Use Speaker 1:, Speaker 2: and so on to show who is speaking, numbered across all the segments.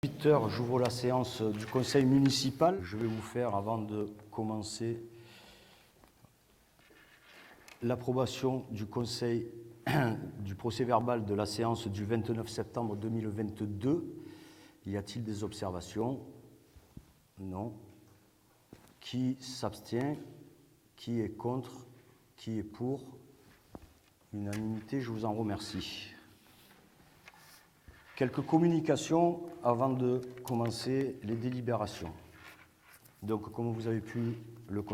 Speaker 1: 8h, j'ouvre la séance du conseil municipal. Je vais vous faire, avant de commencer, l'approbation du conseil du procès-verbal de la séance du 29 septembre 2022. Y a-t-il des observations? Non. Qui s'abstient? Qui est contre? Qui est pour? Unanimité, je vous en remercie. Quelques communications avant de commencer les délibérations. Donc, comme vous avez pu le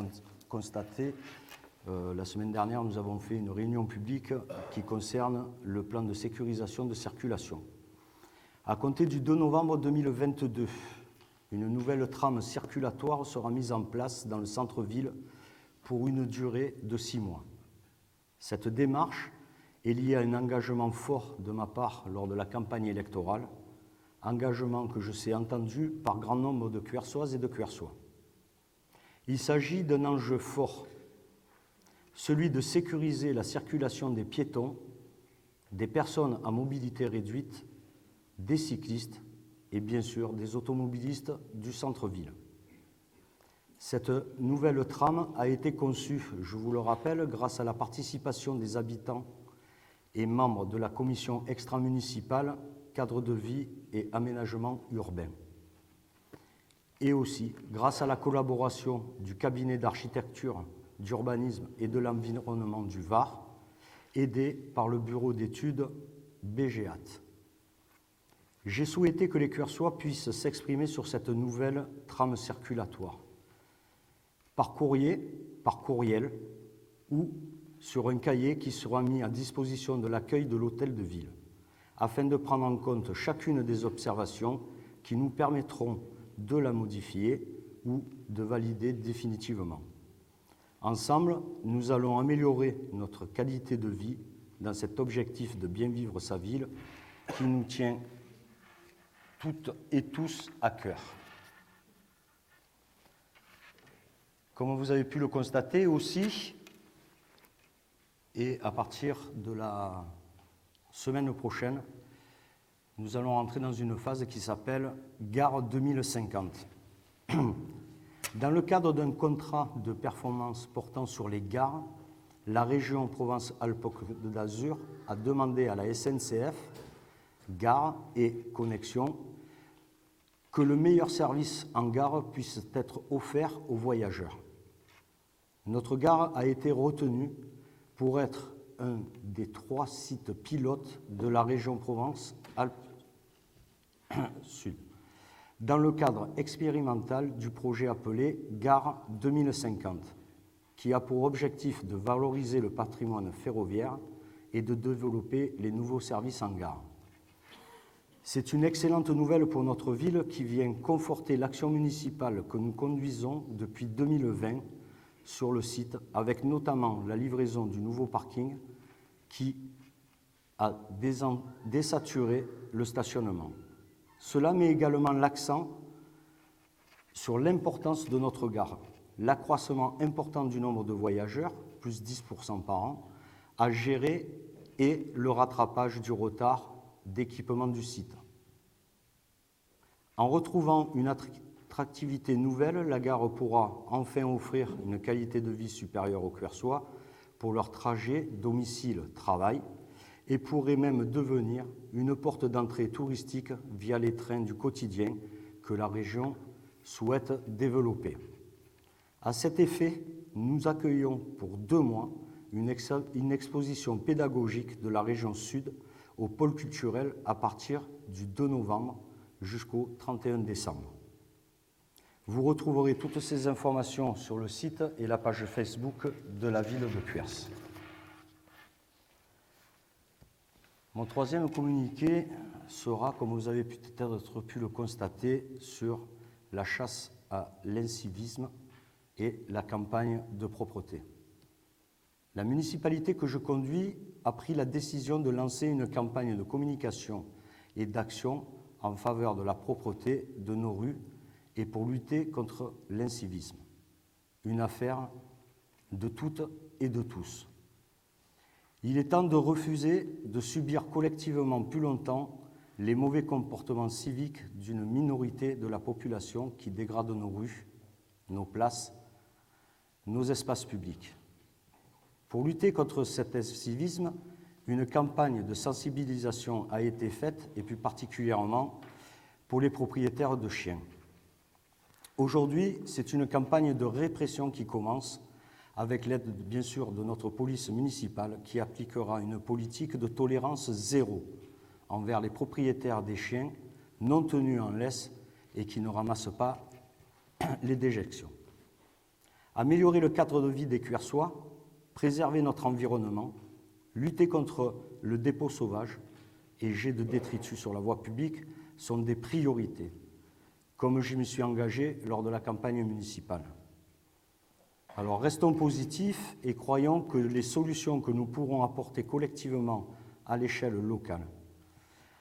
Speaker 1: constater, la semaine dernière, nous avons fait une réunion publique qui concerne le plan de sécurisation de circulation. À compter du 2 novembre 2022, une nouvelle trame circulatoire sera mise en place dans le centre-ville pour une durée de 6 mois. Cette démarche est lié à un engagement fort de ma part lors de la campagne électorale, engagement que je sais entendu par grand nombre de Quersoises et de Quersois. Il s'agit d'un enjeu fort, celui de sécuriser la circulation des piétons, des personnes à mobilité réduite, des cyclistes et bien sûr des automobilistes du centre-ville. Cette nouvelle trame a été conçue, je vous le rappelle, grâce à la participation des habitants et membres de la commission extra-municipale cadre de vie et aménagement urbain. Et aussi grâce à la collaboration du cabinet d'architecture, d'urbanisme et de l'environnement du Var, aidé par le bureau d'études BGAT. J'ai souhaité que les Quersois puissent s'exprimer sur cette nouvelle trame circulatoire, par courrier, par courriel ou sur un cahier qui sera mis à disposition de l'accueil de l'hôtel de ville, afin de prendre en compte chacune des observations qui nous permettront de la modifier ou de valider définitivement. Ensemble, nous allons améliorer notre qualité de vie dans cet objectif de bien vivre sa ville qui nous tient toutes et tous à cœur. Comme vous avez pu le constater aussi, et à partir de la semaine prochaine, nous allons entrer dans une phase qui s'appelle Gare 2050. Dans le cadre d'un contrat de performance portant sur les gares, la région Provence-Alpes-Côte d'Azur a demandé à la SNCF, Gares et Connexions, que le meilleur service en gare puisse être offert aux voyageurs. Notre gare a été retenue pour être un des 3 sites pilotes de la région Provence-Alpes-Sud, dans le cadre expérimental du projet appelé Gare 2050, qui a pour objectif de valoriser le patrimoine ferroviaire et de développer les nouveaux services en gare. C'est une excellente nouvelle pour notre ville qui vient conforter l'action municipale que nous conduisons depuis 2020 sur le site, avec notamment la livraison du nouveau parking qui a désaturé le stationnement. Cela met également l'accent sur l'importance de notre gare, l'accroissement important du nombre de voyageurs, plus 10% par an, à gérer et le rattrapage du retard d'équipement du site. En retrouvant une attractivité nouvelle, la gare pourra enfin offrir une qualité de vie supérieure aux Quersois pour leur trajet domicile-travail et pourrait même devenir une porte d'entrée touristique via les trains du quotidien que la région souhaite développer. À cet effet, nous accueillons pour 2 mois une exposition pédagogique de la région Sud au pôle culturel à partir du 2 novembre jusqu'au 31 décembre. Vous retrouverez toutes ces informations sur le site et la page Facebook de la ville de Cuers. Mon 3e communiqué sera, comme vous avez peut-être pu le constater, sur la chasse à l'incivisme et la campagne de propreté. La municipalité que je conduis a pris la décision de lancer une campagne de communication et d'action en faveur de la propreté de nos rues et pour lutter contre l'incivisme. Une affaire de toutes et de tous. Il est temps de refuser de subir collectivement plus longtemps les mauvais comportements civiques d'une minorité de la population qui dégrade nos rues, nos places, nos espaces publics. Pour lutter contre cet incivisme, une campagne de sensibilisation a été faite, et plus particulièrement pour les propriétaires de chiens. Aujourd'hui, c'est une campagne de répression qui commence, avec l'aide bien sûr de notre police municipale qui appliquera une politique de tolérance zéro envers les propriétaires des chiens non tenus en laisse et qui ne ramassent pas les déjections. Améliorer le cadre de vie des Cuersois, préserver notre environnement, lutter contre le dépôt sauvage et jet de détritus sur la voie publique sont des priorités, comme je m'y suis engagé lors de la campagne municipale. Alors restons positifs et croyons que les solutions que nous pourrons apporter collectivement à l'échelle locale.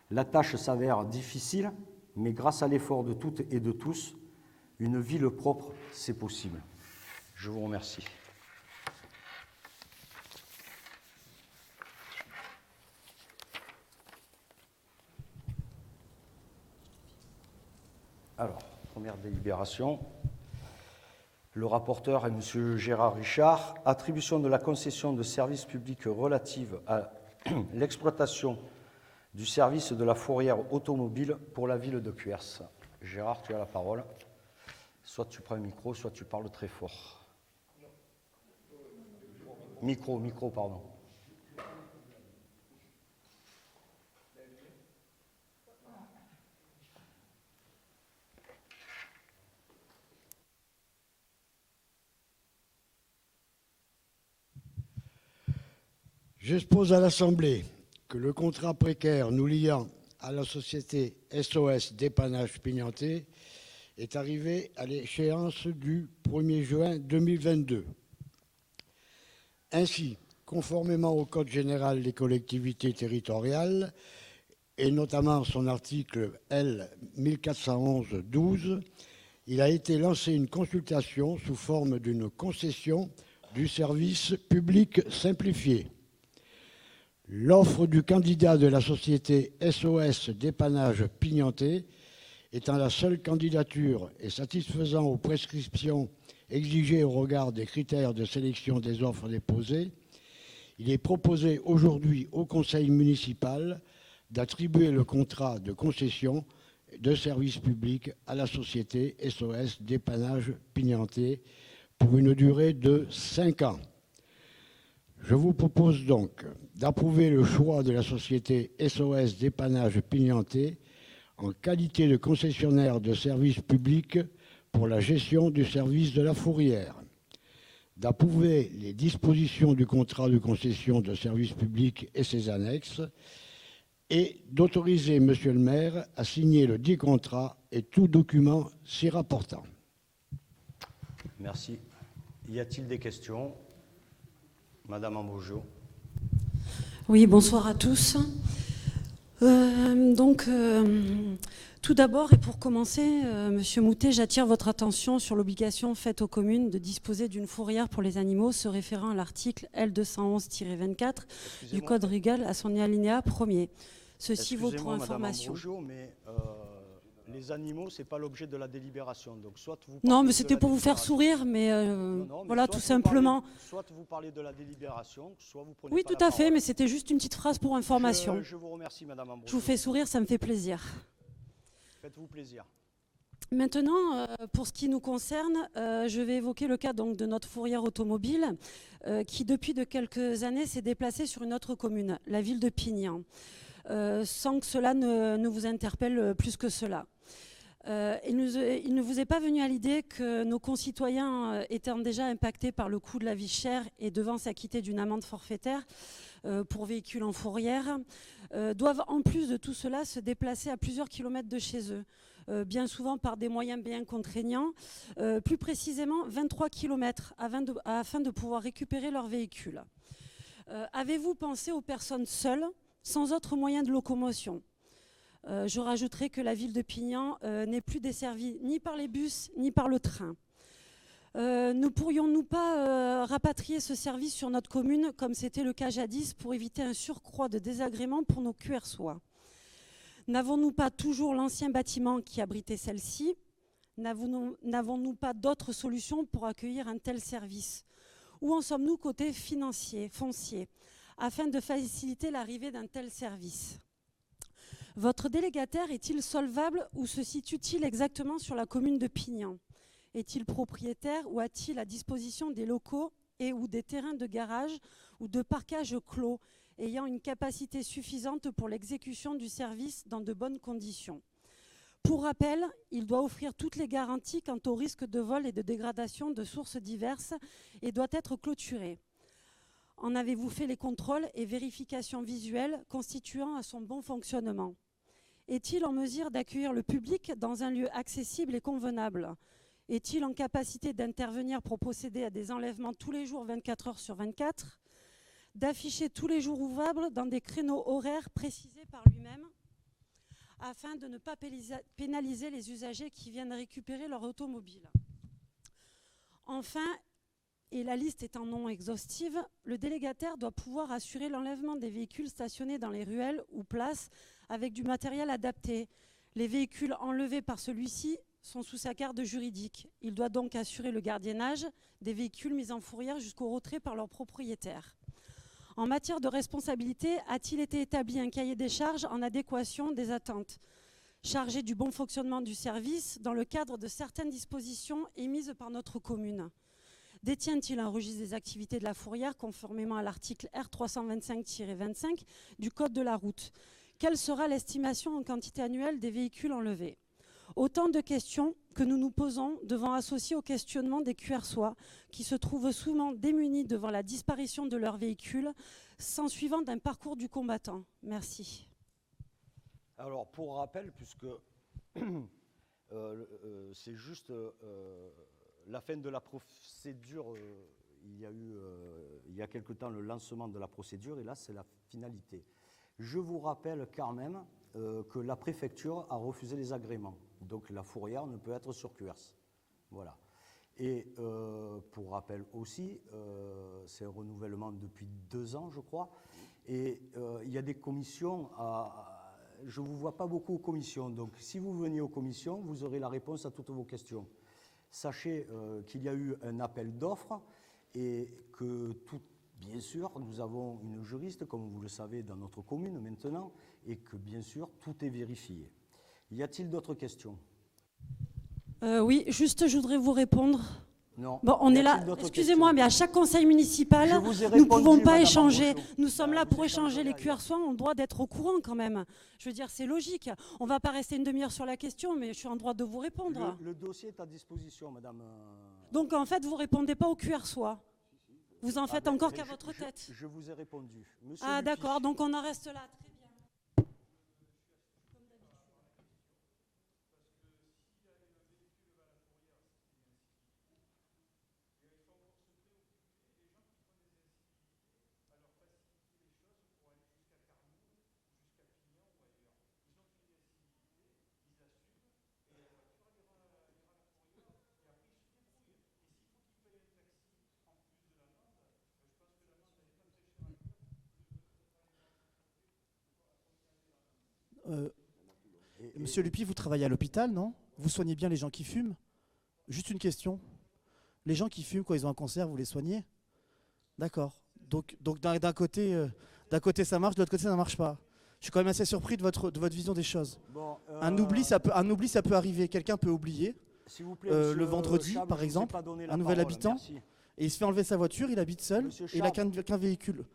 Speaker 1: La tâche s'avère difficile, mais grâce à l'effort de toutes et de tous, une ville propre, c'est possible. Je vous remercie. Alors, première délibération. Le rapporteur est M. Gérard Richard. Attribution de la concession de services publics relative à l'exploitation du service de la fourrière automobile pour la ville de Cuers. Gérard, tu as la parole. Soit tu prends un micro, soit tu parles très fort. Micro, pardon.
Speaker 2: J'expose à l'Assemblée que le contrat précaire nous liant à la société SOS Dépannage Pignanté est arrivé à l'échéance du 1er juin 2022. Ainsi, conformément au Code général des collectivités territoriales, et notamment son article L. 1411-12, il a été lancé une consultation sous forme d'une concession du service public simplifié. L'offre du candidat de la société SOS Dépannage Pignanté étant la seule candidature et satisfaisant aux prescriptions exigées au regard des critères de sélection des offres déposées, il est proposé aujourd'hui au Conseil municipal d'attribuer le contrat de concession de service public à la société SOS Dépannage Pignanté pour une durée de 5 ans. Je vous propose donc d'approuver le choix de la société SOS Dépannage Pignanté en qualité de concessionnaire de services publics pour la gestion du service de la fourrière, d'approuver les dispositions du contrat de concession de service public et ses annexes, et d'autoriser Monsieur le maire à signer le dit contrat et tout document s'y rapportant.
Speaker 1: Merci. Y a-t-il des questions ? Madame Ambrojo.
Speaker 3: Oui, bonsoir à tous. Tout d'abord, et pour commencer, Monsieur Moutet, j'attire votre attention sur l'obligation faite aux communes de disposer d'une fourrière pour les animaux se référant à l'article L211-24 du Code rural à son alinéa 1er. Ceci vaut pour information.
Speaker 1: Madame Ambrojo, mais les animaux, ce n'est pas l'objet de la délibération. Donc, soit vous
Speaker 3: non, mais c'était pour vous faire sourire, mais, voilà, tout simplement.
Speaker 1: Soit vous parlez de la délibération, soit vous prenez
Speaker 3: oui,
Speaker 1: pas
Speaker 3: tout à fait, mais c'était juste une petite phrase pour information.
Speaker 1: Je vous remercie, Madame Ambrojo.
Speaker 3: Je vous fais sourire, ça me fait plaisir.
Speaker 1: Faites-vous plaisir.
Speaker 3: Maintenant, pour ce qui nous concerne, je vais évoquer le cas donc, de notre fourrière automobile qui, depuis de quelques années, s'est déplacée sur une autre commune, la ville de Pignan, sans que cela ne vous interpelle plus que cela. Il ne vous est pas venu à l'idée que nos concitoyens, étant déjà impactés par le coût de la vie chère et devant s'acquitter d'une amende forfaitaire pour véhicules en fourrière, doivent en plus de tout cela se déplacer à plusieurs kilomètres de chez eux, bien souvent par des moyens bien contraignants, plus précisément 23 kilomètres afin de pouvoir récupérer leur véhicule. Avez-vous pensé aux personnes seules, sans autre moyen de locomotion ? Je rajouterai que la ville de Pignan n'est plus desservie ni par les bus ni par le train. Ne pourrions-nous pas rapatrier ce service sur notre commune comme c'était le cas jadis pour éviter un surcroît de désagréments pour nos Cuersois ? N'avons-nous pas toujours l'ancien bâtiment qui abritait celle-ci? N'avons-nous pas d'autres solutions pour accueillir un tel service? Où en sommes-nous côté financier, foncier, afin de faciliter l'arrivée d'un tel service? Votre délégataire est-il solvable ou se situe-t-il exactement sur la commune de Pignan? Est-il propriétaire ou a-t-il à disposition des locaux et ou des terrains de garage ou de parkage clos ayant une capacité suffisante pour l'exécution du service dans de bonnes conditions? Pour rappel, il doit offrir toutes les garanties quant au risque de vol et de dégradation de sources diverses et doit être clôturé. En avez-vous fait les contrôles et vérifications visuelles constituant à son bon fonctionnement? Est-il en mesure d'accueillir le public dans un lieu accessible et convenable? Est-il en capacité d'intervenir pour procéder à des enlèvements tous les jours 24 heures sur 24? D'afficher tous les jours ouvrables dans des créneaux horaires précisés par lui-même afin de ne pas pénaliser les usagers qui viennent récupérer leur automobile. Enfin, et la liste étant non exhaustive, le délégataire doit pouvoir assurer l'enlèvement des véhicules stationnés dans les ruelles ou places avec du matériel adapté. Les véhicules enlevés par celui-ci sont sous sa garde juridique. Il doit donc assurer le gardiennage des véhicules mis en fourrière jusqu'au retrait par leur propriétaire. En matière de responsabilité, a-t-il été établi un cahier des charges en adéquation des attentes chargé du bon fonctionnement du service dans le cadre de certaines dispositions émises par notre commune? Détient-il un registre des activités de la fourrière conformément à l'article R325-25 du Code de la route? Quelle sera l'estimation en quantité annuelle des véhicules enlevés? Autant de questions que nous nous posons devant associer au questionnement des Cuersois qui se trouvent souvent démunis devant la disparition de leurs véhicules sans suivant d'un parcours du combattant. Merci.
Speaker 1: Alors, pour rappel, puisque c'est juste la fin de la procédure, il y a eu il y a quelque temps le lancement de la procédure et là c'est la finalité. Je vous rappelle quand même que la préfecture a refusé les agréments. Donc la fourrière ne peut être sur Cuers. Voilà. Et pour rappel aussi, c'est un renouvellement depuis 2 ans, je crois. Et il y a des commissions. Je ne vous vois pas beaucoup aux commissions. Donc si vous veniez aux commissions, vous aurez la réponse à toutes vos questions. Sachez qu'il y a eu un appel d'offres et que tout. Bien sûr, nous avons une juriste, comme vous le savez, dans notre commune maintenant, et que bien sûr, tout est vérifié. Y a-t-il d'autres questions?
Speaker 3: Oui, juste, je voudrais vous répondre.
Speaker 1: Non.
Speaker 3: Bon, on est là, excusez-moi, mais à chaque conseil municipal, nous ne pouvons pas échanger. Nous sommes là pour échanger. Les Cuersois ont le droit d'être au courant quand même. Je veux dire, c'est logique. On ne va pas rester une demi-heure sur la question, mais je suis en droit de vous répondre.
Speaker 1: Le dossier est à disposition, madame.
Speaker 3: Donc, en fait, vous ne répondez pas aux Cuersois. Vous en faites encore qu'à votre tête.
Speaker 1: Je vous ai répondu. Monsieur
Speaker 3: Ah d'accord, donc on en reste là. Très bien.
Speaker 4: Monsieur Lupi, vous travaillez à l'hôpital, non? Vous soignez bien les gens qui fument? Juste une question. Les gens qui fument, quand ils ont un cancer, vous les soignez? D'accord. Donc d'un côté ça marche, de l'autre côté ça ne marche pas. Je suis quand même assez surpris de votre vision des choses. Bon, un oubli, ça peut arriver. Quelqu'un peut oublier.
Speaker 1: S'il vous plaît,
Speaker 4: le vendredi,
Speaker 1: Chab,
Speaker 4: par exemple, un nouvel
Speaker 1: parole,
Speaker 4: habitant,
Speaker 1: merci.
Speaker 4: et il se fait enlever sa voiture, il habite seul, et il n'a qu'un véhicule.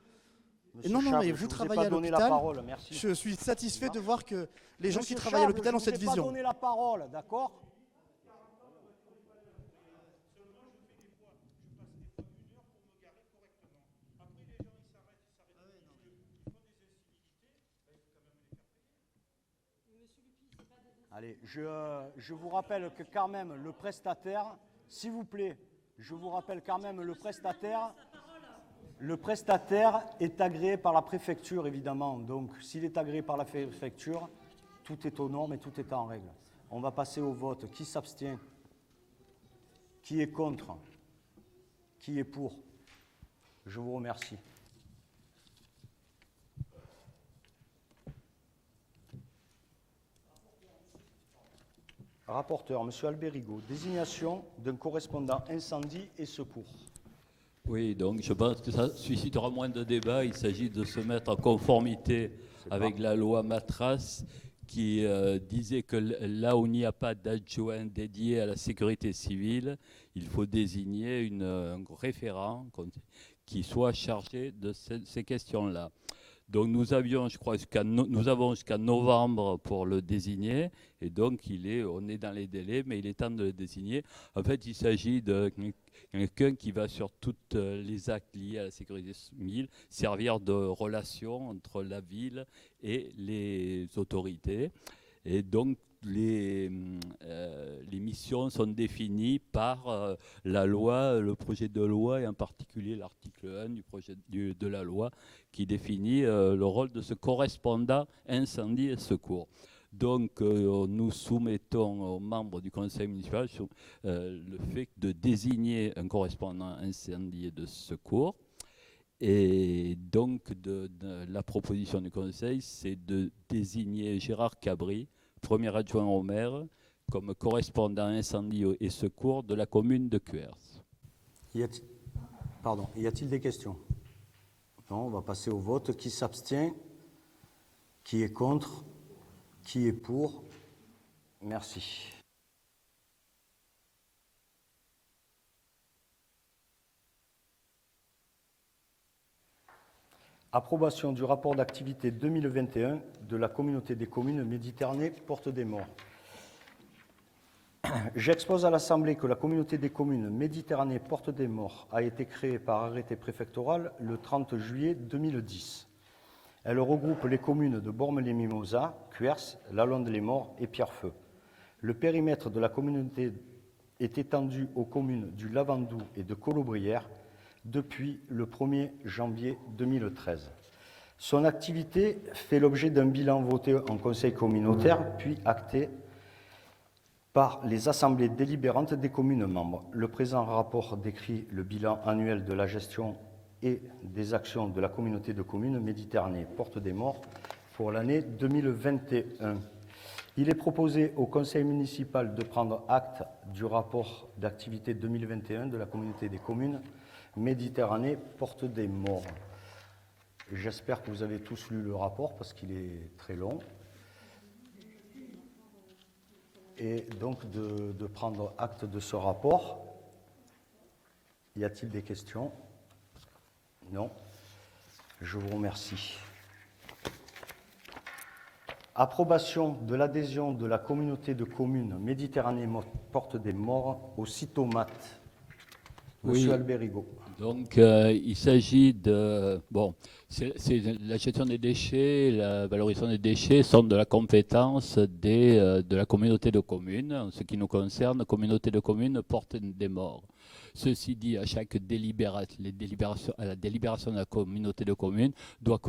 Speaker 1: Non,
Speaker 4: mais vous travaillez à l'hôpital. Je suis satisfait de voir que les gens qui travaillent à l'hôpital ont cette vision.
Speaker 1: Je ne vous ai pas donné la parole, d'accord? Allez, je vous rappelle que quand même le prestataire, s'il vous plaît, je vous rappelle quand même le prestataire est agréé par la préfecture, évidemment. Donc, s'il est agréé par la préfecture, tout est aux normes et tout est en règle. On va passer au vote. Qui s'abstient? Qui est contre? Qui est pour? Je vous remercie. Rapporteur, Monsieur Albérigo, désignation d'un correspondant incendie et secours.
Speaker 5: Oui, donc je pense que ça suscitera moins de débats. Il s'agit de se mettre en conformité avec la loi Matras qui disait que là où il n'y a pas d'adjoint dédié à la sécurité civile, il faut désigner un référent qui soit chargé de ces questions-là. Donc nous avons jusqu'à novembre pour le désigner, et donc on est dans les délais, mais il est temps de le désigner. En fait, il s'agit de quelqu'un qui va sur tous les actes liés à la sécurité civile servir de relation entre la ville et les autorités. Et donc les missions sont définies par la loi, le projet de loi, et en particulier l'article 1 du projet de la loi qui définit le rôle de ce correspondant incendie et secours. Donc nous soumettons aux membres du conseil municipal le fait de désigner un correspondant incendie et de secours. Et donc la proposition du conseil, c'est de désigner Gérard Cabri, premier adjoint au maire, comme correspondant incendie et secours de la commune de Cuers.
Speaker 1: Y a-t-il des questions? Non, on va passer au vote. Qui s'abstient? Qui est contre? Qui est pour? Merci. Approbation du rapport d'activité 2021 de la communauté des communes Méditerranée Porte des Morts. J'expose à l'Assemblée que la communauté des communes Méditerranée Porte des Morts a été créée par arrêté préfectoral le 30 juillet 2010. Elle regroupe les communes de Bormes-les-Mimosas, Cuers, Lalonde-les-Morts et Pierrefeu. Le périmètre de la communauté est étendu aux communes du Lavandou et de Colobrières depuis le 1er janvier 2013. Son activité fait l'objet d'un bilan voté en conseil communautaire, puis acté par les assemblées délibérantes des communes membres. Le présent rapport décrit le bilan annuel de la gestion et des actions de la communauté de communes Méditerranée Porte des Morts pour l'année 2021. Il est proposé au conseil municipal de prendre acte du rapport d'activité 2021 de la communauté des communes Méditerranée Porte des Morts. J'espère que vous avez tous lu le rapport parce qu'il est très long. Et donc de prendre acte de ce rapport. Y a-t-il des questions? Non. Je vous remercie. Approbation de l'adhésion de la communauté de communes Méditerranée Porte des Morts au Cytomate. Monsieur
Speaker 5: Oui.
Speaker 1: Albérigo.
Speaker 5: Donc il s'agit de... Bon, c'est la gestion des déchets, la valorisation des déchets sont de la compétence de la communauté de communes. En ce qui nous concerne, la communauté de communes Porte des Morts. Ceci dit, à chaque à la délibération de la communauté de communes doit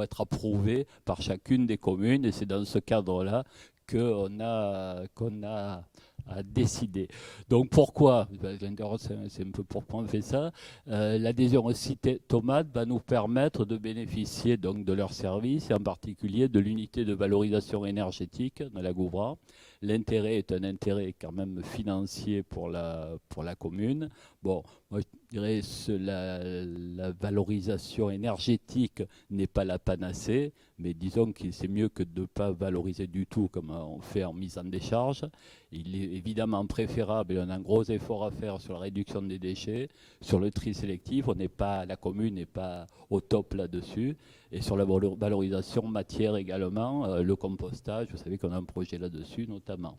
Speaker 5: être approuvé par chacune des communes, et c'est dans ce cadre-là qu'on a à décider. Donc pourquoi? C'est un peu pourquoi on fait ça. L'adhésion au Cytomate va nous permettre de bénéficier donc de leurs services, et en particulier de l'unité de valorisation énergétique de la Gouvra. L'intérêt est un intérêt quand même financier pour la commune. Bon, moi je dirais la valorisation énergétique n'est pas la panacée, mais disons que c'est mieux que de ne pas valoriser du tout comme on fait en mise en décharge. Il est évidemment préférable, et on a un gros effort à faire sur la réduction des déchets, sur le tri sélectif, la commune n'est pas au top là-dessus, et sur la valorisation matière également, le compostage, vous savez qu'on a un projet là-dessus notamment.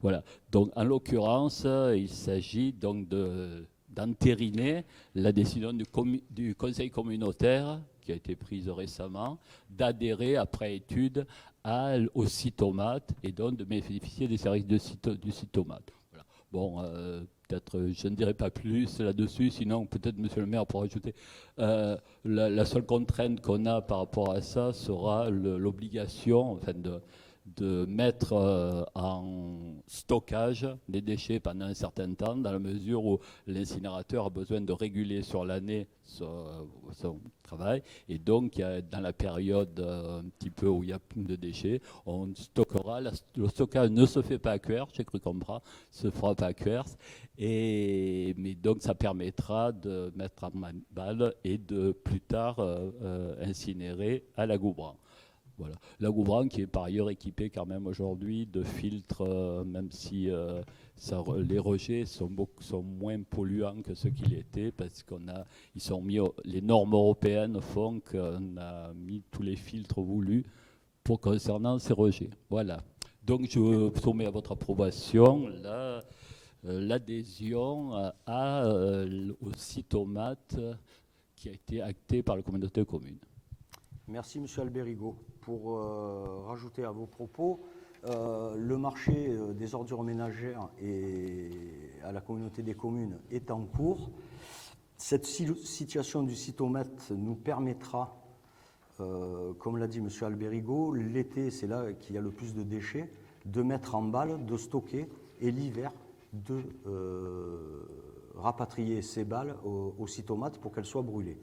Speaker 5: Voilà, donc en l'occurrence, il s'agit donc d'entériner la décision du conseil communautaire qui a été prise récemment, d'adhérer après étude au Cytomate, et donc de bénéficier des services du Cytomate. Voilà. Bon, peut-être je ne dirai pas plus là-dessus, sinon peut-être monsieur le maire pourra ajouter. La seule contrainte qu'on a par rapport à ça sera l'obligation de mettre en stockage les déchets pendant un certain temps, dans la mesure où l'incinérateur a besoin de réguler sur l'année son travail. Et donc, dans la période un petit peu où il y a plus de déchets, on stockera. Le stockage ne se fait pas à Cuers, j'ai cru comprendre, se fera pas à Cuers. Mais donc, ça permettra de mettre en balle et de plus tard incinérer à la Goubran. Voilà. La Goubran qui est par ailleurs équipée quand même aujourd'hui de filtres, même si les rejets sont moins polluants que ceux qu'ils étaient, parce les normes européennes font qu'on a mis tous les filtres voulus concernant ces rejets. Voilà. Donc je soumets à votre approbation l'adhésion au Cytomate qui a été acté par la communauté de communes.
Speaker 1: Merci, Monsieur Albérigo. Pour rajouter à vos propos, le marché des ordures ménagères et à la communauté des communes est en cours. Cette situation du Cytomate nous permettra, comme l'a dit Monsieur Albérigo, l'été, c'est là qu'il y a le plus de déchets, de mettre en balle, de stocker, et l'hiver, de rapatrier ces balles au Cytomate pour qu'elles soient brûlées.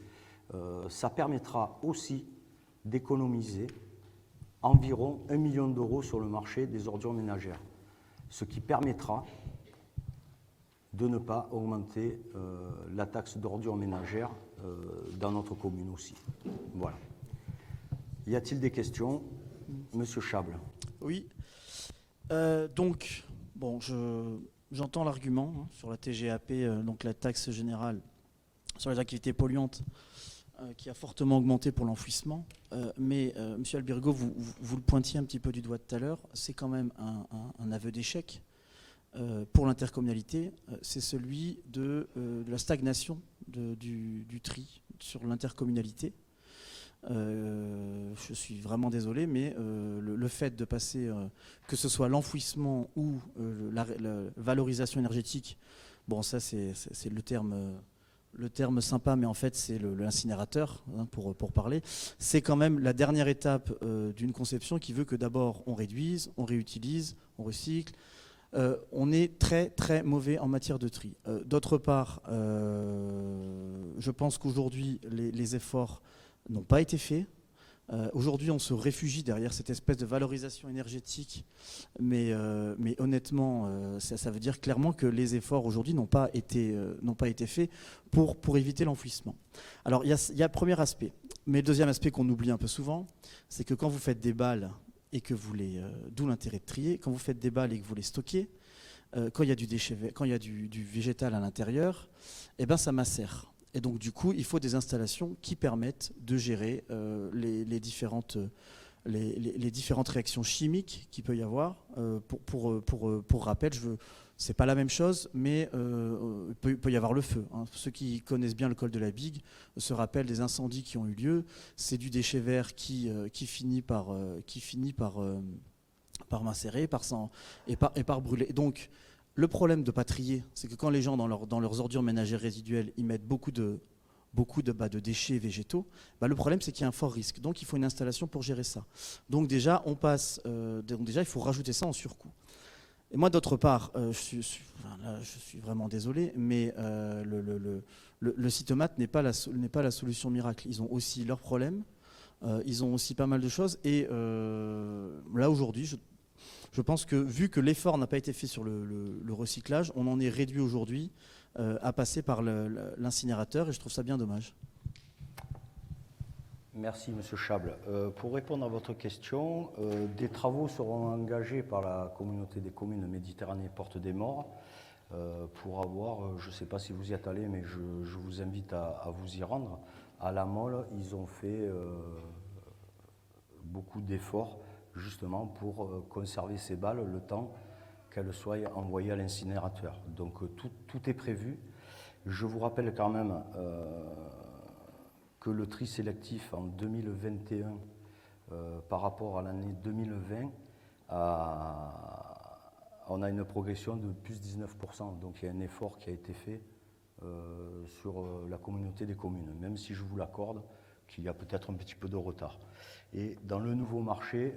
Speaker 1: Ça permettra aussi d'économiser environ 1 million d'euros sur le marché des ordures ménagères, ce qui permettra de ne pas augmenter la taxe d'ordures ménagères dans notre commune aussi. Voilà. Y a-t-il des questions? Monsieur Chable.
Speaker 4: Oui. Donc, bon, j'entends l'argument sur la TGAP, donc la taxe générale sur les activités polluantes, qui a fortement augmenté pour l'enfouissement. Mais, Monsieur Albérigo, vous le pointiez un petit peu du doigt tout à l'heure, c'est quand même un aveu d'échec pour l'intercommunalité. C'est celui de la stagnation du tri sur l'intercommunalité. Je suis vraiment désolé, mais le fait de passer, que ce soit l'enfouissement ou la valorisation énergétique, bon, ça c'est le terme sympa, mais en fait c'est l'incinérateur, hein, pour parler. C'est quand même la dernière étape d'une conception qui veut que d'abord on réduise, on réutilise, on recycle. On est très très mauvais en matière de tri. D'autre part, je pense qu'aujourd'hui les efforts n'ont pas été faits. Aujourd'hui, on se réfugie derrière cette espèce de valorisation énergétique, mais honnêtement, ça veut dire clairement que les efforts aujourd'hui n'ont pas été faits pour éviter l'enfouissement. Alors, il y a le premier aspect, mais le deuxième aspect qu'on oublie un peu souvent, c'est que quand vous faites des balles et que vous d'où l'intérêt de trier, quand vous faites des balles et que vous les stockez, quand il y a du déchet, quand il y a du végétal à l'intérieur, eh ben ça macère. Et donc, du coup, il faut des installations qui permettent de gérer les différentes réactions chimiques qu'il peut y avoir. Pour rappel, c'est pas la même chose, mais il peut y avoir le feu. Hein. Ceux qui connaissent bien le col de la Bigue se rappellent des incendies qui ont eu lieu. C'est du déchet vert qui finit par macérer et par brûler. Donc, le problème de ne pas trier, c'est que quand les gens, dans leurs ordures ménagères résiduelles, ils mettent beaucoup de déchets végétaux, le problème, c'est qu'il y a un fort risque. Donc, il faut une installation pour gérer ça. Donc, déjà, il faut rajouter ça en surcoût. Et moi, d'autre part, je suis vraiment désolé, mais le Cytomate n'est pas la solution miracle. Ils ont aussi leurs problèmes, ils ont aussi pas mal de choses. Et là, aujourd'hui, je pense que, vu que l'effort n'a pas été fait sur le recyclage, on en est réduit aujourd'hui à passer par l'incinérateur, et je trouve ça bien dommage.
Speaker 1: Merci, Monsieur Chable. Pour répondre à votre question, des travaux seront engagés par la communauté des communes Méditerranée Porte des Morts pour avoir, je ne sais pas si vous y êtes allé, mais je vous invite à vous y rendre. À La Mole, ils ont fait beaucoup d'efforts justement pour conserver ces balles le temps qu'elles soient envoyées à l'incinérateur. Donc tout est prévu. Je vous rappelle quand même que le tri sélectif en 2021 par rapport à l'année 2020, on a une progression de plus 19%. Donc il y a un effort qui a été fait sur la communauté des communes, même si je vous l'accorde qu'il y a peut-être un petit peu de retard. Et dans le nouveau marché,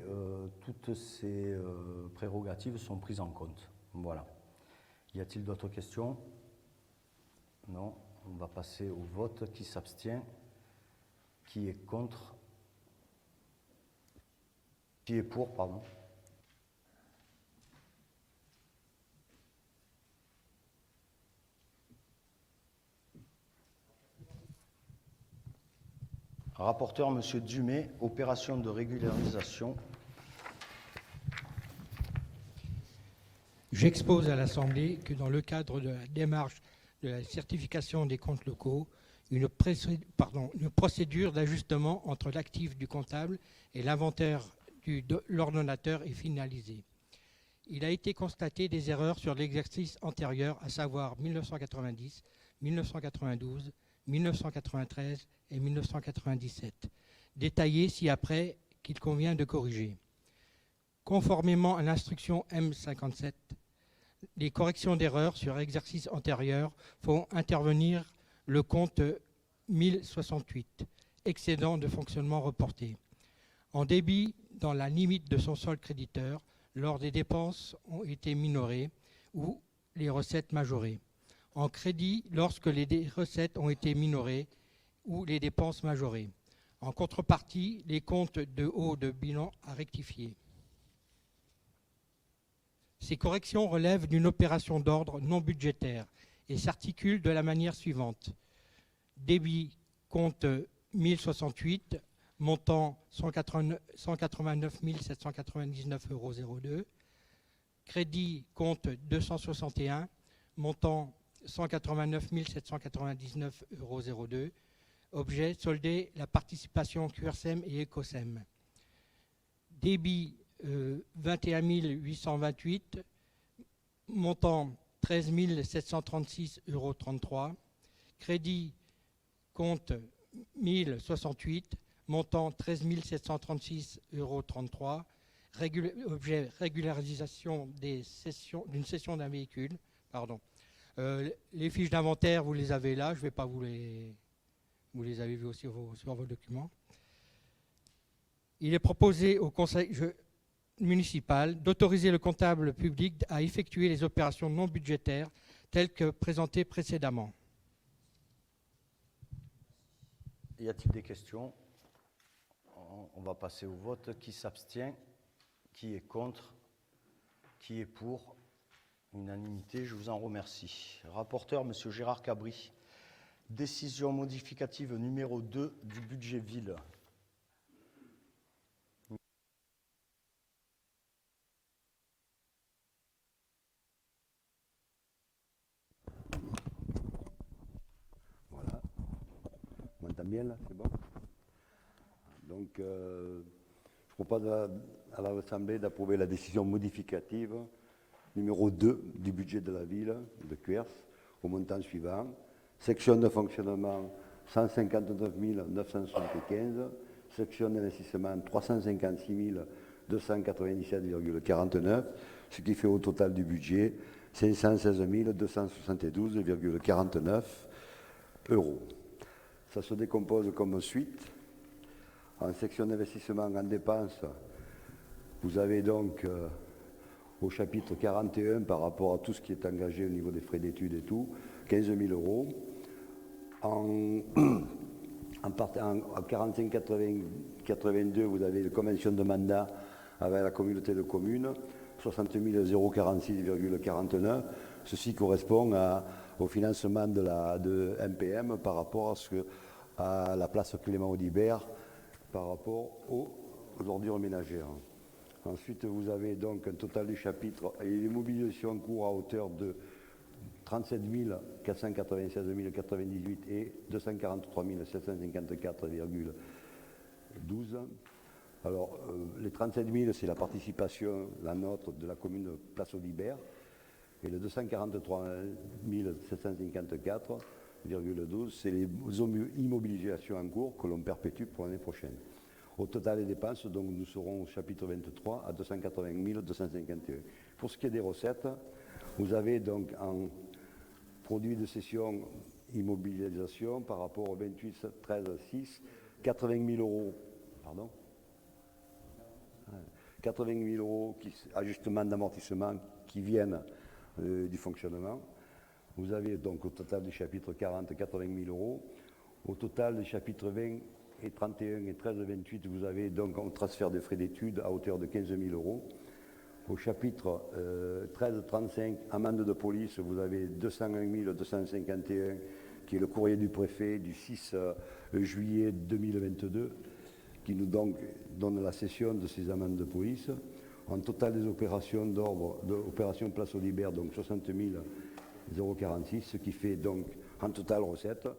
Speaker 1: toutes ces prérogatives sont prises en compte. Voilà. Y a-t-il d'autres questions? Non. On va passer au vote. Qui s'abstient? Qui est contre? Qui est pour, pardon? Rapporteur, Monsieur Dumay, opération de régularisation.
Speaker 6: J'expose à l'Assemblée que dans le cadre de la démarche de la certification des comptes locaux, une procédure d'ajustement entre l'actif du comptable et l'inventaire de l'ordonnateur est finalisée. Il a été constaté des erreurs sur l'exercice antérieur, à savoir 1990, 1992, 1993 et 1997, détaillées ci-après qu'il convient de corriger. Conformément à l'instruction M57, les corrections d'erreurs sur exercice antérieur font intervenir le compte 1068, excédent de fonctionnement reporté, en débit dans la limite de son solde créditeur, lors des dépenses ont été minorées ou les recettes majorées, en crédit lorsque les recettes ont été minorées ou les dépenses majorées. En contrepartie, les comptes de haut de bilan à rectifier. Ces corrections relèvent d'une opération d'ordre non budgétaire et s'articulent de la manière suivante. Débit compte 1068, montant 189 799,02 €. Crédit compte 261, montant 189 799,02 €. Objet soldé la participation QRSEM et ECOSEM. Débit 21 828, montant 13 736,33 €. Crédit compte 1068, montant 13 736,33 €. Objet régularisation d'une cession d'un véhicule. Pardon. Les fiches d'inventaire, vous les avez là, je ne vais pas vous les avez vues aussi sur vos documents. Il est proposé au Conseil municipal d'autoriser le comptable public à effectuer les opérations non budgétaires telles que présentées précédemment.
Speaker 1: Y a-t-il des questions? On va passer au vote. Qui s'abstient? Qui est contre? Qui est pour? Unanimité, je vous en remercie. Rapporteur, Monsieur Gérard Cabri. Décision modificative numéro 2 du budget ville.
Speaker 7: Voilà. On m'entend bien là, c'est bon? Donc, je propose à l'Assemblée d'approuver la décision modificative numéro 2 du budget de la ville de Cuers au montant suivant. Section de fonctionnement 159 975, section d'investissement 356 297,49, ce qui fait au total du budget 516 272,49 €. Ça se décompose comme suite. En section d'investissement en dépenses, vous avez donc au chapitre 41 par rapport à tout ce qui est engagé au niveau des frais d'études et tout, 15 000 €. En 45-82, vous avez les conventions de mandat avec la communauté de communes, 60 046,49. Ceci correspond au financement de MPM par rapport à la place Clément Audibert par rapport aux ordures ménagères. Ensuite, vous avez donc un total du chapitre et les mobilisations en cours à hauteur de 37 496,98 et 243 754,12. Alors, les 37 000, c'est la participation, la nôtre, de la commune de Place Audibert. Et les 243 754,12, c'est les immobilisations en cours que l'on perpétue pour l'année prochaine. Au total des dépenses, donc, nous serons au chapitre 23 à 280 251. Pour ce qui est des recettes, vous avez donc en produit de cession immobilisation par rapport au 28 13 6 80 000 euros, pardon 80 000 euros ajustement d'amortissement qui viennent du fonctionnement. Vous avez donc au total du chapitre 40, 80 000 euros. Au total des chapitres 20 et 31 et 13 et 28, vous avez donc un transfert de frais d'études à hauteur de 15 000 euros. Au chapitre 13-35, amende de police, vous avez 201 251, qui est le courrier du préfet du 6 juillet 2022, qui nous donne la cession de ces amendes de police. En total des opérations d'ordre, d'opération place au Libère, donc 60 046, ce qui fait donc en total recette,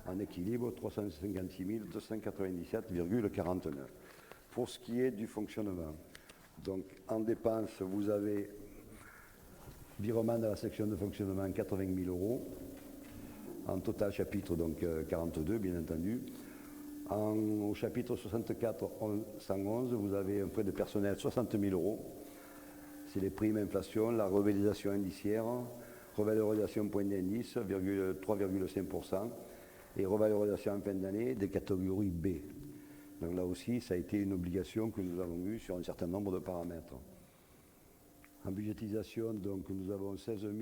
Speaker 7: en équilibre, 356 297,49. Pour ce qui est du fonctionnement, donc en dépenses, vous avez virement à la section de fonctionnement 80 000 euros, en total chapitre donc 42 bien entendu. Au chapitre 64 111, vous avez un prêt de personnel 60 000 euros. C'est les primes inflation, la revalorisation indiciaire, revalorisation point d'indice 3,5% et revalorisation en fin d'année des catégories B. Donc là aussi, ça a été une obligation que nous avons eue sur un certain nombre de paramètres. En budgétisation, donc, nous avons 16 000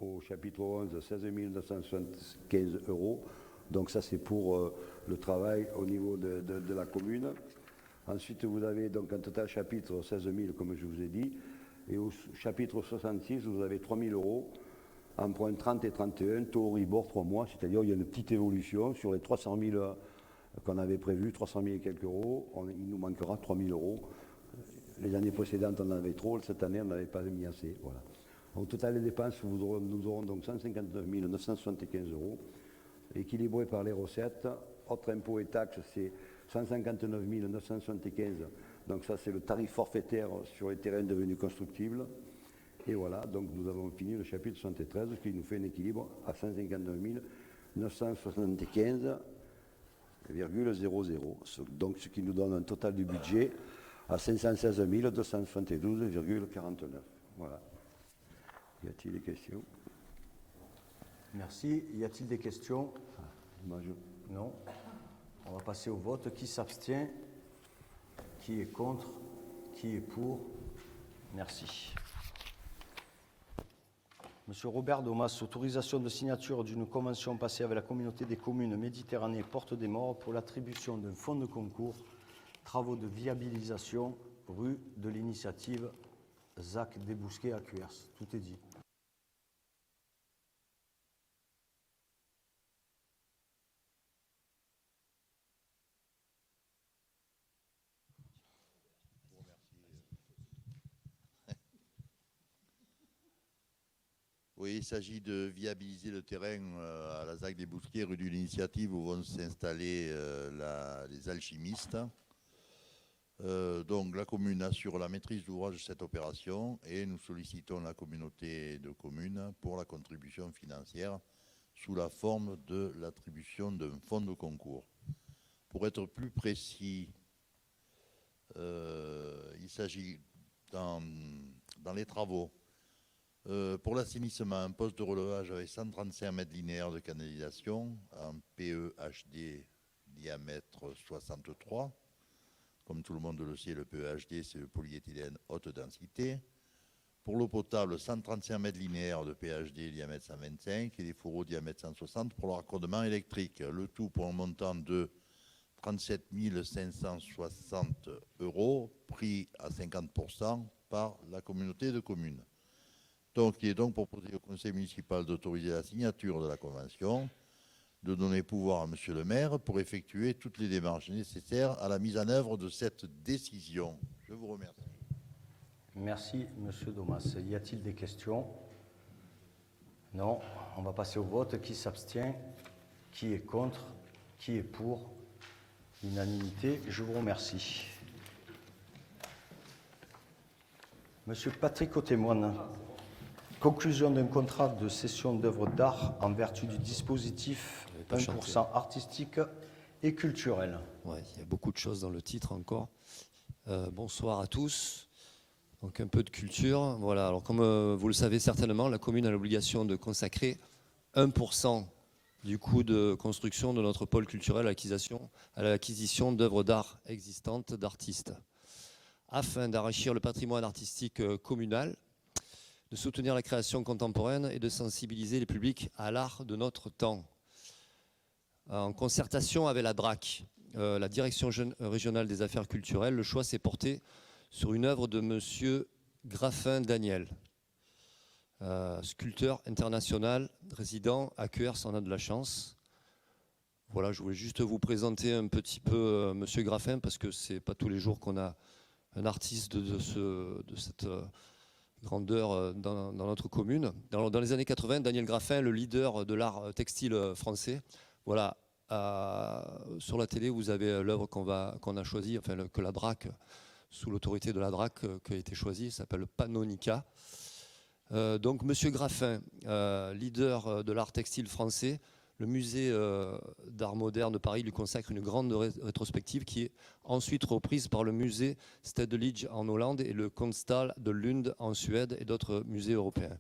Speaker 7: au chapitre 11, 16 975 euros. Donc ça, c'est pour le travail au niveau de la commune. Ensuite, vous avez donc un total chapitre 16 000, comme je vous ai dit. Et au chapitre 66, vous avez 3 000 euros, emprunt 30 et 31, taux Euribor 3 mois. C'est-à-dire il y a une petite évolution sur les 300 000 qu'on avait prévu, 300 000 et quelques euros. Il nous manquera 3 000 euros. Les années précédentes, on en avait trop. Cette année, on n'avait pas mis assez. Voilà. Au total, les dépenses, nous aurons donc 159 975 euros. Équilibré par les recettes, autres impôts et taxes, c'est 159 975. Donc ça, c'est le tarif forfaitaire sur les terrains devenus constructibles. Et voilà, donc nous avons fini le chapitre 73, ce qui nous fait un équilibre à 159 975,00. Donc ce qui nous donne un total du budget à 516 272,49. Voilà. Y a-t-il des questions?
Speaker 1: Merci. Y a-t-il des questions? Non. On va passer au vote. Qui s'abstient? Qui est contre? Qui est pour? Merci. Monsieur Robert Domas, autorisation de signature d'une convention passée avec la communauté des communes Méditerranée Porte des Morts pour l'attribution d'un fonds de concours, travaux de viabilisation, rue de l'Initiative, Zac Desbousquets à Cuers. Tout est dit.
Speaker 8: Oui, il s'agit de viabiliser le terrain à la ZAC des Bousquets, rue de l'Initiative, où vont s'installer les alchimistes. Donc la commune assure la maîtrise d'ouvrage de cette opération et nous sollicitons la communauté de communes pour la contribution financière sous la forme de l'attribution d'un fonds de concours. Pour être plus précis, il s'agit dans les travaux. Pour l'assainissement, un poste de relevage avec 135 mètres linéaires de canalisation en PEHD diamètre 63. Comme tout le monde le sait, le PEHD, c'est le polyéthylène haute densité. Pour l'eau potable, 135 mètres linéaires de PHD diamètre 125 et des fourreaux diamètre 160 pour le raccordement électrique. Le tout pour un montant de 37 560 euros, pris à 50% par la communauté de communes. Donc, il est donc proposé au conseil municipal d'autoriser la signature de la convention, de donner pouvoir à monsieur le maire pour effectuer toutes les démarches nécessaires à la mise en œuvre de cette décision. Je vous remercie.
Speaker 1: Merci, monsieur Domas. Y a-t-il des questions? Non. On va passer au vote. Qui s'abstient? Qui est contre? Qui est pour? Unanimité. Je vous remercie. Monsieur Patrick Autémoine. Conclusion d'un contrat de cession d'œuvres d'art en vertu du dispositif 1% artistique et culturel.
Speaker 9: Ouais, il y a beaucoup de choses dans le titre encore. Bonsoir à tous. Donc un peu de culture. Voilà. Alors comme vous le savez certainement, la commune a l'obligation de consacrer 1% du coût de construction de notre pôle culturel à l'acquisition d'œuvres d'art existantes d'artistes, afin d'enrichir le patrimoine artistique communal, de soutenir la création contemporaine et de sensibiliser les publics à l'art de notre temps. En concertation avec la DRAC, la Direction régionale des affaires culturelles, le choix s'est porté sur une œuvre de M. Graffin Daniel, sculpteur international résident à Cuers, on a de la chance. Voilà, je voulais juste vous présenter un petit peu M. Graffin, parce que c'est pas tous les jours qu'on a un artiste de cette grandeur dans notre commune. Dans les années 80, Daniel Graffin, le leader de l'art textile français. Voilà, sur la télé, vous avez l'œuvre qu'on a choisie, enfin que la DRAC, sous l'autorité de la DRAC, qui a été choisie, s'appelle Pannonica. Donc Monsieur Graffin, leader de l'art textile français, le musée d'art moderne de Paris lui consacre une grande rétrospective qui est ensuite reprise par le musée Stedelijk en Hollande et le Konsthall de Lund en Suède et d'autres musées européens.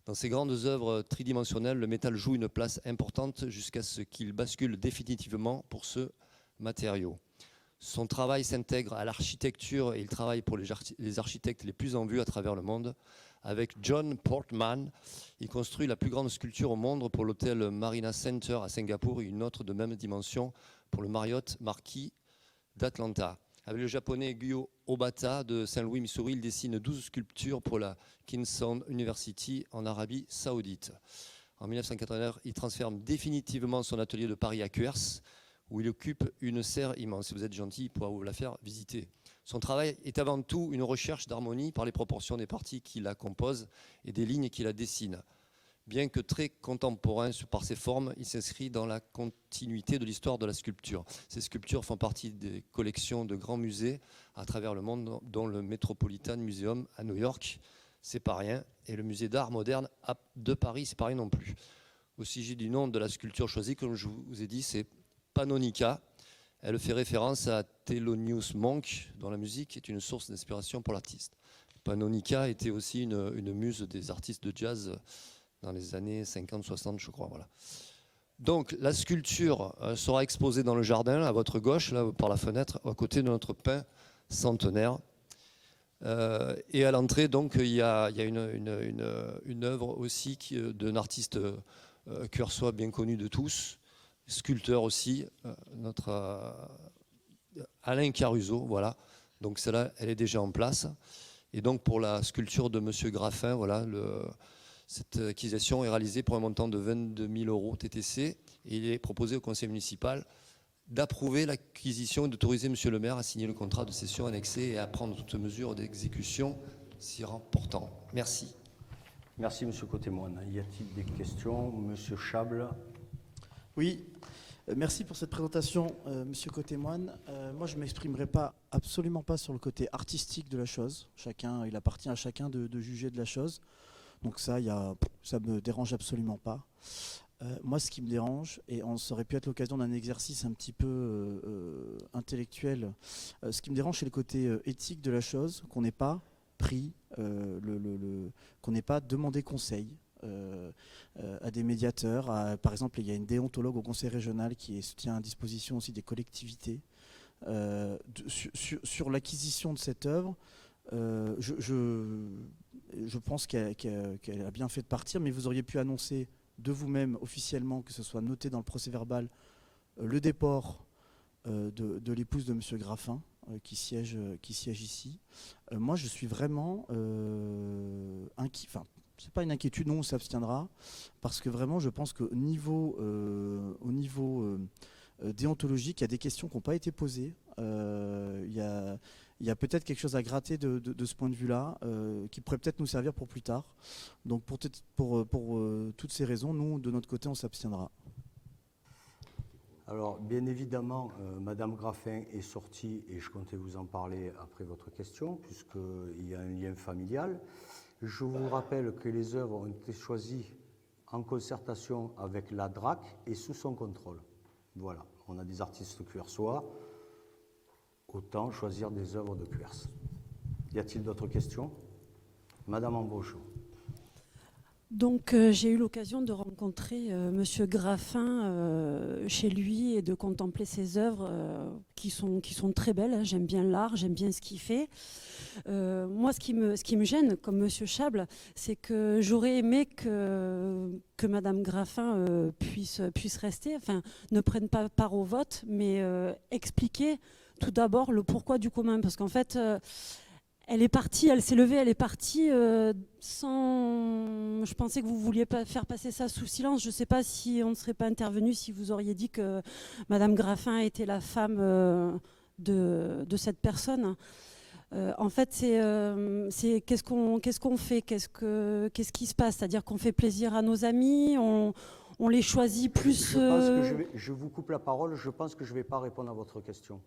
Speaker 9: Dans ces grandes œuvres tridimensionnelles, le métal joue une place importante jusqu'à ce qu'il bascule définitivement pour ce matériau. Son travail s'intègre à l'architecture et il travaille pour les architectes les plus en vue à travers le monde. Avec John Portman, il construit la plus grande sculpture au monde pour l'hôtel Marina Center à Singapour et une autre de même dimension pour le Marriott Marquis d'Atlanta. Avec le japonais Guyo Obata de Saint-Louis, Missouri, il dessine 12 sculptures pour la Kingston University en Arabie Saoudite. En 1989, il transfère définitivement son atelier de Paris à Cuers, où il occupe une serre immense. Si vous êtes gentil, il pourra vous la faire visiter. Son travail est avant tout une recherche d'harmonie par les proportions des parties qui la composent et des lignes qui la dessinent. Bien que très contemporain par ses formes, il s'inscrit dans la continuité de l'histoire de la sculpture. Ces sculptures font partie des collections de grands musées à travers le monde, dont le Metropolitan Museum à New York, c'est pas rien, et le musée d'art moderne de Paris, c'est pas rien non plus. Au sujet du nom de la sculpture choisie, comme je vous ai dit, c'est Pannonica. Elle fait référence à Thelonious Monk, dont la musique est une source d'inspiration pour l'artiste. Pannonica était aussi une muse des artistes de jazz dans les années 50-60, je crois. Voilà. Donc la sculpture sera exposée dans le jardin, à votre gauche, là, par la fenêtre, à côté de notre pin centenaire. Et à l'entrée, donc, il y a une œuvre aussi d'un artiste cuersois bien connu de tous, sculpteur aussi, notre Alain Caruso, voilà. Donc celle-là, elle est déjà en place. Et donc pour la sculpture de Monsieur Graffin, voilà, cette acquisition est réalisée pour un montant de 22 000 € TTC. Et il est proposé au conseil municipal d'approuver l'acquisition et d'autoriser Monsieur le maire à signer le contrat de cession annexé et à prendre toute mesure d'exécution s'y rapportant. Merci.
Speaker 1: Merci Monsieur Côté-Moine. Y a-t-il des questions? Monsieur Chable.
Speaker 4: Oui, merci pour cette présentation, Monsieur Côté-Moine. Moi, je ne m'exprimerai absolument pas sur le côté artistique de la chose. Il appartient à chacun de juger de la chose. Donc ça me dérange absolument pas. Moi, ce qui me dérange, et ça aurait pu être l'occasion d'un exercice un petit peu intellectuel, ce qui me dérange, c'est le côté éthique de la chose, qu'on n'ait pas pris, qu'on n'ait pas demandé conseil. À des médiateurs, par exemple il y a une déontologue au conseil régional qui tient à disposition aussi des collectivités sur l'acquisition de cette œuvre. Je pense qu'elle a bien fait de partir, mais vous auriez pu annoncer de vous-même officiellement, que ce soit noté dans le procès verbal, le déport de l'épouse de M. Graffin qui siège ici. Moi je suis vraiment inquiet. Enfin, c'est pas une inquiétude, non, on s'abstiendra, parce que vraiment, je pense qu'au niveau, déontologique, il y a des questions qui n'ont pas été posées. Il y a peut-être quelque chose à gratter de ce point de vue-là, qui pourrait peut-être nous servir pour plus tard. Donc pour toutes ces raisons, nous, de notre côté, on s'abstiendra.
Speaker 1: Alors, bien évidemment, Madame Graffin est sortie, et je comptais vous en parler après votre question, puisqu'il y a un lien familial. Je vous rappelle que les œuvres ont été choisies en concertation avec la DRAC et sous son contrôle. Voilà, on a des artistes cuersois, autant choisir des œuvres de Cuers. Y a-t-il d'autres questions? Madame Ambrochot.
Speaker 3: Donc j'ai eu l'occasion de rencontrer Monsieur Graffin chez lui et de contempler ses œuvres qui sont très belles, hein. J'aime bien l'art, j'aime bien ce qu'il fait. Moi, ce qui me gêne, comme Monsieur Chable, c'est que j'aurais aimé que Madame Graffin puisse rester, enfin, ne prenne pas part au vote, mais expliquer tout d'abord le pourquoi du comment. Parce qu'en fait, elle est partie, elle s'est levée, elle est partie sans... Je pensais que vous vouliez pas faire passer ça sous silence. Je ne sais pas si on ne serait pas intervenu, si vous auriez dit que Madame Graffin était la femme de cette personne. En fait, c'est qu'est-ce qu'on fait, qu'est-ce qui se passe? C'est-à-dire qu'on fait plaisir à nos amis, on les choisit plus...
Speaker 1: Je pense que je vous coupe la parole, je pense que je ne vais pas répondre à votre question.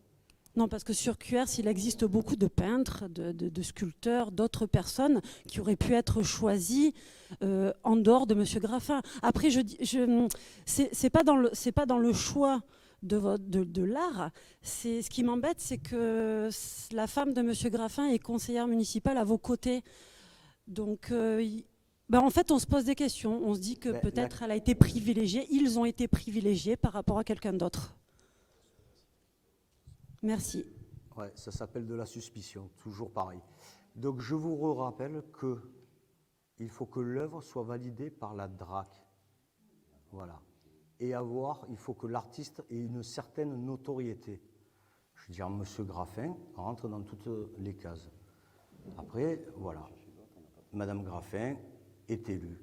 Speaker 3: Non, parce que sur Cuers, il existe beaucoup de peintres, de sculpteurs, d'autres personnes qui auraient pu être choisies en dehors de M. Graffin. Après, c'est pas dans le choix de l'art. Ce qui m'embête, c'est que la femme de M. Graffin est conseillère municipale à vos côtés. Donc, en fait, on se pose des questions. On se dit que peut-être elle a été privilégiée, ils ont été privilégiés par rapport à quelqu'un d'autre. Merci.
Speaker 1: Ouais, ça s'appelle de la suspicion, toujours pareil. Donc je vous rappelle qu'il faut que l'œuvre soit validée par la DRAC. Voilà. Et il faut que l'artiste ait une certaine notoriété. Je veux dire, M. Graffin rentre dans toutes les cases. Après, voilà. Mme Graffin est élue.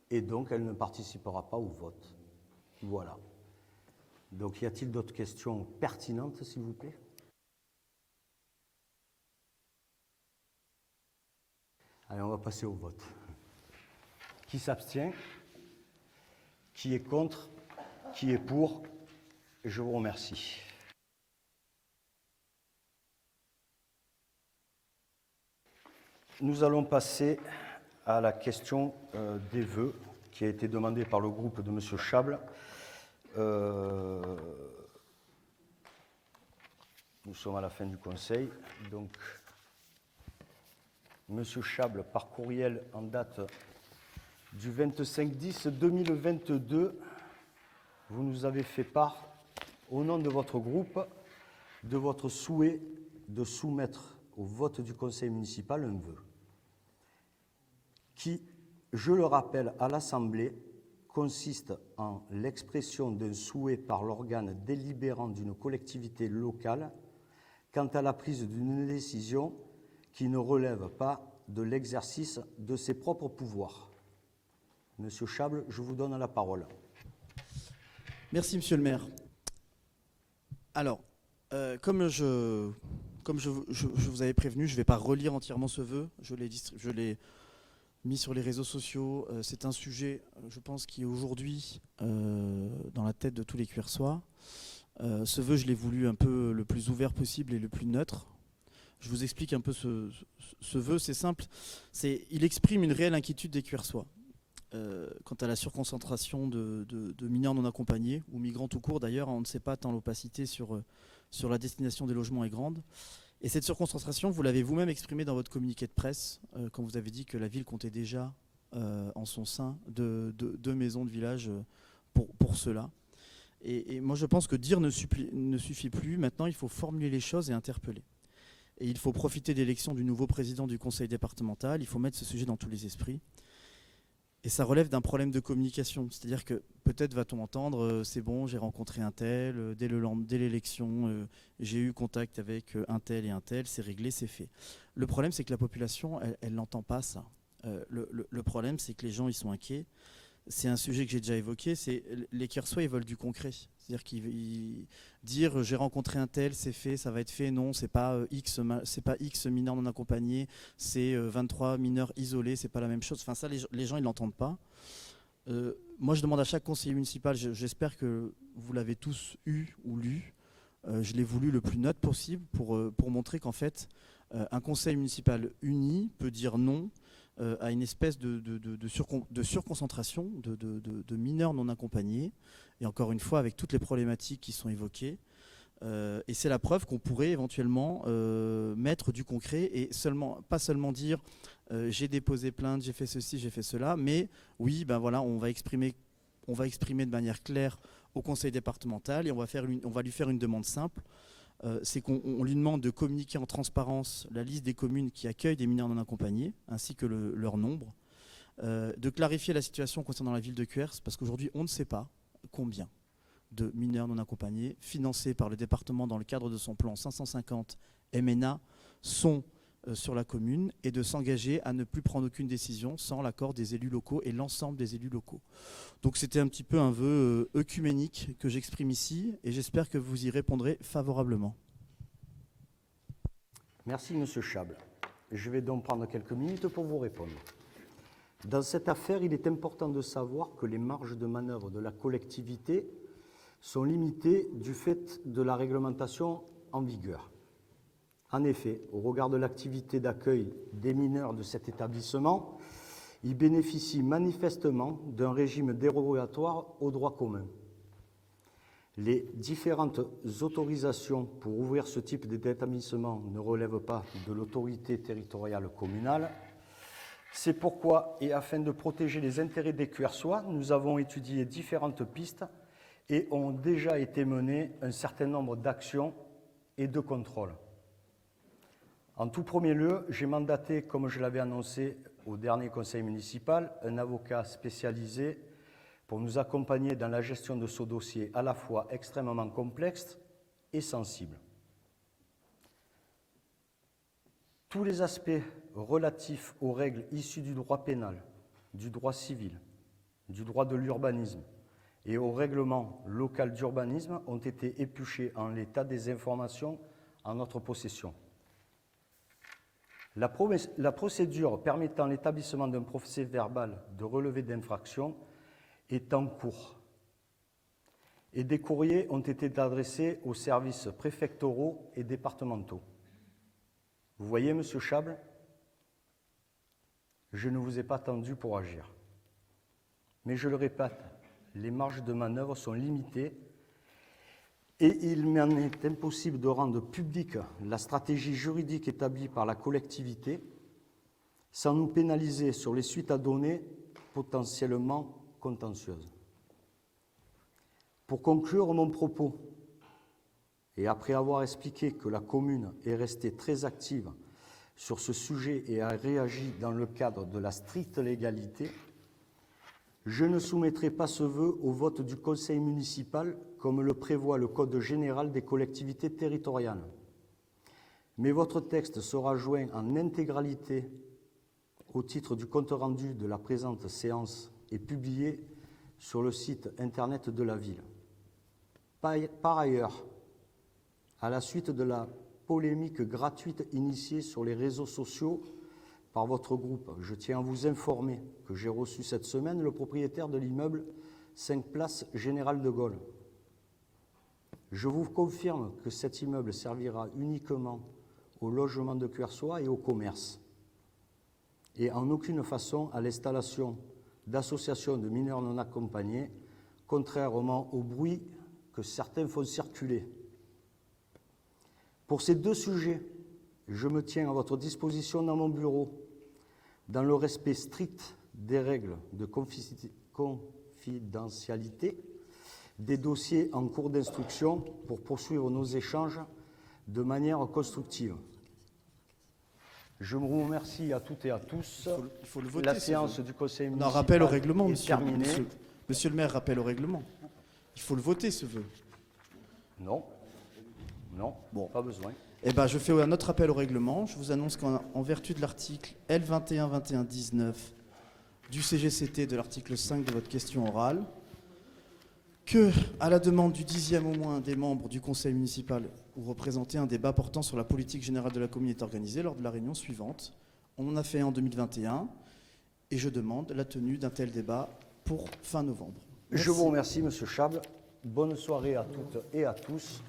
Speaker 1: Et donc, elle ne participera pas au vote. Voilà. Donc, y a-t-il d'autres questions pertinentes, s'il vous plaît? Allez, on va passer au vote. Qui s'abstient? Qui est contre? Qui est pour? Je vous remercie. Nous allons passer à la question des vœux qui a été demandée par le groupe de M. Chable. Nous sommes à la fin du conseil, donc M. Chable, par courriel en date du 25/10/2022, vous nous avez fait part, au nom de votre groupe, de votre souhait de soumettre au vote du conseil municipal un vœu qui, je le rappelle à l'Assemblée, consiste en l'expression d'un souhait par l'organe délibérant d'une collectivité locale quant à la prise d'une décision qui ne relève pas de l'exercice de ses propres pouvoirs. Monsieur Chable, je vous donne la parole.
Speaker 4: Merci, monsieur le maire. Alors, comme je vous avais prévenu, je ne vais pas relire entièrement ce vœu. Je l'ai mis sur les réseaux sociaux. C'est un sujet, je pense, qui est aujourd'hui dans la tête de tous les Cuersois. Ce vœu, je l'ai voulu un peu le plus ouvert possible et le plus neutre. Je vous explique un peu ce vœu, c'est simple. Il exprime une réelle inquiétude des Cuersois quant à la surconcentration de mineurs non accompagnés, ou migrants tout court d'ailleurs. On ne sait pas tant l'opacité sur la destination des logements est grande. Et cette surconcentration, vous l'avez vous-même exprimée dans votre communiqué de presse, quand vous avez dit que la ville comptait déjà en son sein deux maisons de village pour cela. Et moi je pense que dire ne suffit plus. Maintenant, il faut formuler les choses et interpeller. Et il faut profiter de l'élection du nouveau président du conseil départemental. Il faut mettre ce sujet dans tous les esprits. Et ça relève d'un problème de communication. C'est-à-dire que peut-être va-t-on entendre, c'est bon, j'ai rencontré un tel, dès l'élection, j'ai eu contact avec un tel et un tel, c'est réglé, c'est fait. Le problème, c'est que la population, elle n'entend pas ça. Le problème, c'est que les gens, ils sont inquiets. C'est un sujet que j'ai déjà évoqué, c'est les Cuersois, ils veulent du concret. C'est-à-dire qu'ils dire j'ai rencontré un tel, c'est fait, ça va être fait. Non, c'est pas X mineurs non accompagnés, c'est 23 mineurs isolés, c'est pas la même chose. Enfin ça, les gens ils l'entendent pas. Moi, je demande à chaque conseiller municipal, j'espère que vous l'avez tous eu ou lu. Je l'ai voulu le plus neutre possible pour montrer qu'en fait, un conseil municipal uni peut dire non à une espèce de surconcentration de mineurs non accompagnés, et encore une fois avec toutes les problématiques qui sont évoquées. Et c'est la preuve qu'on pourrait éventuellement mettre du concret et pas seulement dire j'ai déposé plainte, j'ai fait ceci, j'ai fait cela, mais oui, ben voilà, on va exprimer de manière claire au conseil départemental et on va lui faire une demande simple. C'est qu'on lui demande de communiquer en transparence la liste des communes qui accueillent des mineurs non accompagnés, ainsi que leur nombre, de clarifier la situation concernant la ville de Cuers, parce qu'aujourd'hui on ne sait pas combien de mineurs non accompagnés financés par le département dans le cadre de son plan 550 MNA sont sur la commune, et de s'engager à ne plus prendre aucune décision sans l'accord des élus locaux et l'ensemble des élus locaux. Donc c'était un petit peu un vœu œcuménique que j'exprime ici, et j'espère que vous y répondrez favorablement.
Speaker 1: Merci, Monsieur Chable. Je vais donc prendre quelques minutes pour vous répondre. Dans cette affaire, il est important de savoir que les marges de manœuvre de la collectivité sont limitées du fait de la réglementation en vigueur. En effet, au regard de l'activité d'accueil des mineurs de cet établissement, il bénéficie manifestement d'un régime dérogatoire au droit commun. Les différentes autorisations pour ouvrir ce type d'établissement ne relèvent pas de l'autorité territoriale communale. C'est pourquoi, et afin de protéger les intérêts des Cuersois, nous avons étudié différentes pistes et ont déjà été menées un certain nombre d'actions et de contrôles. En tout premier lieu, j'ai mandaté, comme je l'avais annoncé au dernier conseil municipal, un avocat spécialisé pour nous accompagner dans la gestion de ce dossier à la fois extrêmement complexe et sensible. Tous les aspects relatifs aux règles issues du droit pénal, du droit civil, du droit de l'urbanisme et au règlement local d'urbanisme ont été épluchés en l'état des informations en notre possession. La procédure permettant l'établissement d'un procès-verbal de relevé d'infraction est en cours et des courriers ont été adressés aux services préfectoraux et départementaux. Vous voyez, Monsieur Chable, je ne vous ai pas attendu pour agir. Mais je le répète, les marges de manœuvre sont limitées et il m'en est impossible de rendre publique la stratégie juridique établie par la collectivité sans nous pénaliser sur les suites à donner potentiellement contentieuses. Pour conclure mon propos, et après avoir expliqué que la commune est restée très active sur ce sujet et a réagi dans le cadre de la stricte légalité, je ne soumettrai pas ce vœu au vote du conseil municipal comme le prévoit le Code général des collectivités territoriales. Mais votre texte sera joint en intégralité au titre du compte-rendu de la présente séance et publié sur le site internet de la ville. Par ailleurs, à la suite de la polémique gratuite initiée sur les réseaux sociaux par votre groupe, je tiens à vous informer que j'ai reçu cette semaine le propriétaire de l'immeuble 5 Place Général de Gaulle. Je vous confirme que cet immeuble servira uniquement au logement de Cuersois et au commerce, et en aucune façon à l'installation d'associations de mineurs non accompagnés, contrairement au bruit que certains font circuler. Pour ces deux sujets, je me tiens à votre disposition dans mon bureau, dans le respect strict des règles de confidentialité des dossiers en cours d'instruction pour poursuivre nos échanges de manière constructive. Je vous remercie à toutes et à tous.
Speaker 4: Il faut le voter.
Speaker 1: La séance du conseil municipal
Speaker 4: un rappel au règlement,
Speaker 1: est terminée.
Speaker 4: Monsieur le maire, rappel au règlement. Il faut le voter, ce vœu.
Speaker 1: Non. Non, bon, pas besoin.
Speaker 4: Eh bien, je fais un autre appel au règlement. Je vous annonce qu'en vertu de l'article L2121-19 du CGCT, de l'article 5 de votre question orale, que, à la demande du 10e au moins des membres du conseil municipal ou représenter un débat portant sur la politique générale de la commune est organisé lors de la réunion suivante. On en a fait en 2021 et je demande la tenue d'un tel débat pour fin novembre. Merci.
Speaker 1: Je vous remercie, Monsieur Chable. Bonne soirée à toutes et à tous.